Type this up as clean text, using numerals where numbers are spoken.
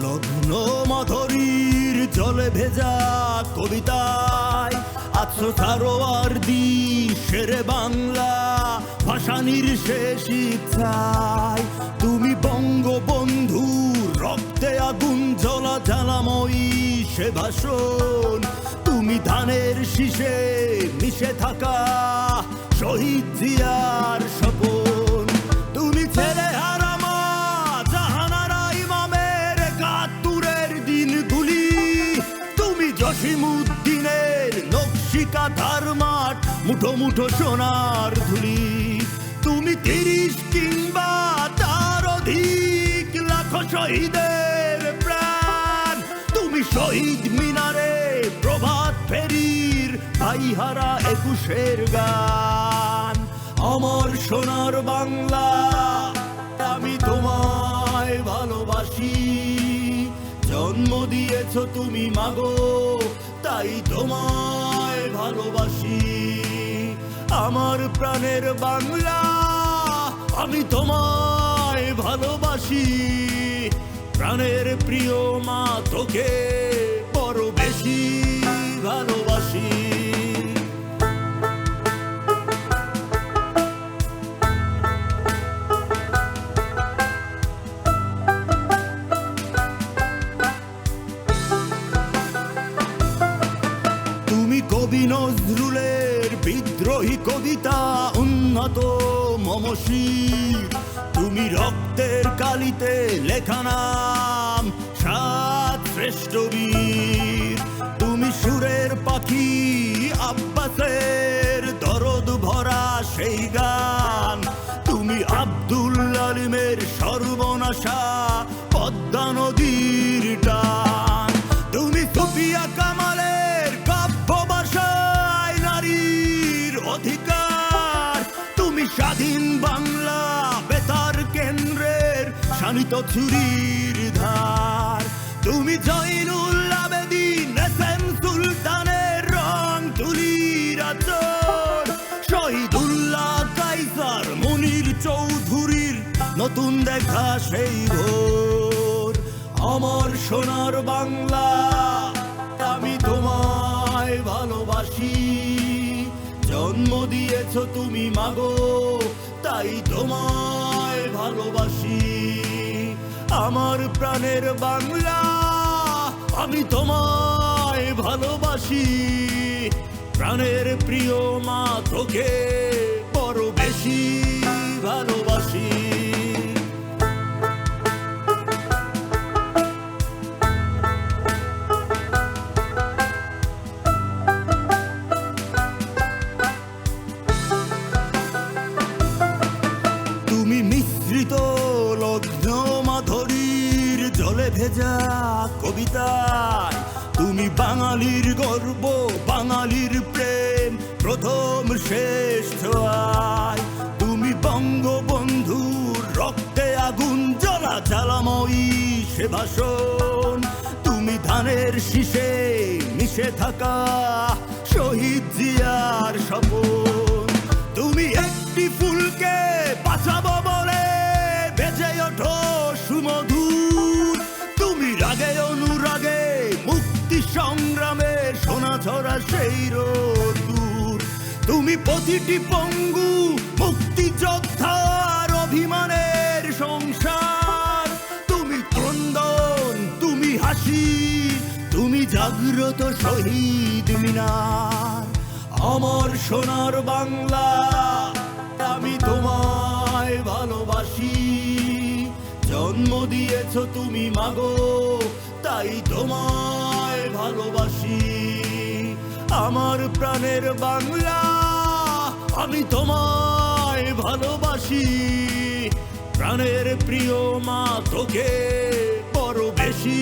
লগ্ন মাধুরীর জলে ভেজা কবিতায় আছো সারোয়ার দি শেরে বাংলা ভাষানির শেষ ইচ্ছায়। তুমি বঙ্গবন্ধু রক্তে আগুন জ্বলা জ্বালাময়ী সে ভাষণ। তুমি ধানের শীষে মিশে থাকা শহীদ জিয়ার স্বপন। তুমি ছেলে হারা মা জাহানারা ইমামের একাত্তরের দিনগুলি। তুমি জসিমউদ্দিনের নকশিকাঁথার মাঠ মুঠো মুঠো সোনার ধুলি। তুমি 30 কিংবা তার অধিক লাখো শহীদের প্রাণ। তুমি শহীদ মিনারে প্রভাত ফেরির ভাইহারা 21-এর গান। আমার সোনার বাংলা আমি তোমায় ভালোবাসি। জন্ম দিয়েছো তুমি মাগো তাই তোমায় ভালোবাসি। আমার প্রাণের বাংলা আমি তোমায় ভালোবাসি। প্রাণের প্রিয় মা তোকে বড় বেশি ভালোবাসি। তুমি কবি নজরুলের বিদ্রোহী কবিতা উন্নত মমশির। তুমি রক্তের কালিতে লেখা নাম 7 শ্রেষ্ঠ বীর। তুমি সুরের পাখি আব্বাসের দরদ ভরা সেই গান। তুমি আব্দুল আলিমের সর্বনাশা পদ্মা নদীর টান। তুমি সুফিয়া কামালের কাব্য ভাষায় নারীর অধিকার। তুমি স্বাধীন বাংলা বেতার কেন্দ্রের শানিত ছুরির ধার। তুমি জয়নুল আবেদিন এসএম সুলতানের রং তুলির আচর। শহীদুল্লাহ কায়সার মনির চৌধুরীর নতুন দেখা সেই ভোর। আমার সোনার বাংলা আমি তোমায় ভালোবাসি। জন্ম দিয়েছো তুমি মাগো তাই তোমায় ভালোবাসি। আমার প্রাণের বাংলা আমি তোমায় ভালোবাসি। প্রাণের প্রিয় মা তোকে বড় বেশি ভালোবাসি। তুমি মিশ্রিত লগ্ন মাধুরীর জলে ভেজা কবিতায়। তুমি বাঙালির গর্ব বাঙালির প্রেম প্রথম শেষ ছোঁয়ায়। তুমি বঙ্গবন্ধুর রক্তে আগুন জ্বলা জ্বালাময়ী সে ভাষণ। তুমি ধানের শীষে মিশে থাকা শহীদ জিয়ার স্বপন। তুমি একটি ফুলকে বাঁচাবো বলে বেজে ওঠো সুমধুর। তুমি রাগে অনুরাগে মুক্তি সংগ্রামে সোনা ছড়া সেই রোদ্দুর। তুমি প্রতিটি পঙ্গু মুক্তিযোদ্ধার অভিমানের সংসার। তুমি ক্রন্দন তুমি হাসি তুমি জাগ্রত শহীদ মিনার। আমার সোনার বাংলা আমি তোমায় ভালোবাসি। জন্ম দিয়েছো তুমি মাগো তাই তোমায় ভালোবাসি। আমার প্রাণের বাংলা আমি তোমায় ভালোবাসি। প্রাণের প্রিয় মা তোকে বড় বেশি